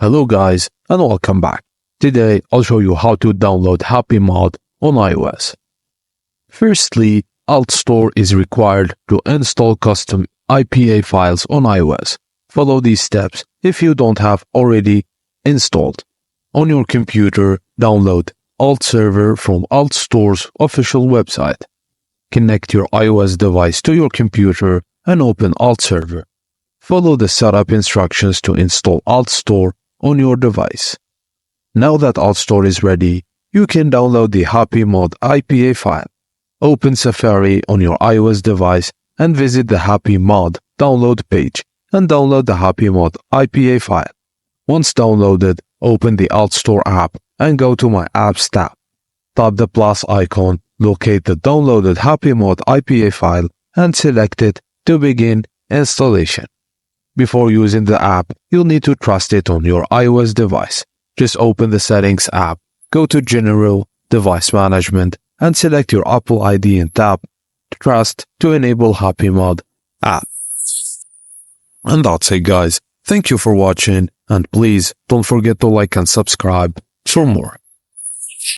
Hello guys and welcome back. Today I'll show you how to download happymod on iOS. Firstly, AltStore is required to install custom IPA files on iOS. Follow these steps if you don't have already installed. On your computer, download AltServer from AltStore's official website. Connect your iOS device to your computer and open AltServer. Follow the setup instructions to install AltStore on your device. Now that AltStore is ready, you can download the happymod IPA file. Open Safari on your iOS device and visit the happymod download page and download the happymod IPA file. Once downloaded, open the AltStore app and go to My Apps tab. Tap the plus icon, locate the downloaded happymod IPA file and select it to begin installation. Before using the app, you'll need to trust it on your iOS device. Just open the Settings app, go to General, Device Management, and select your Apple ID and tap Trust to enable happymod app. And that's it guys. Thank you for watching and please don't forget to like and subscribe for more.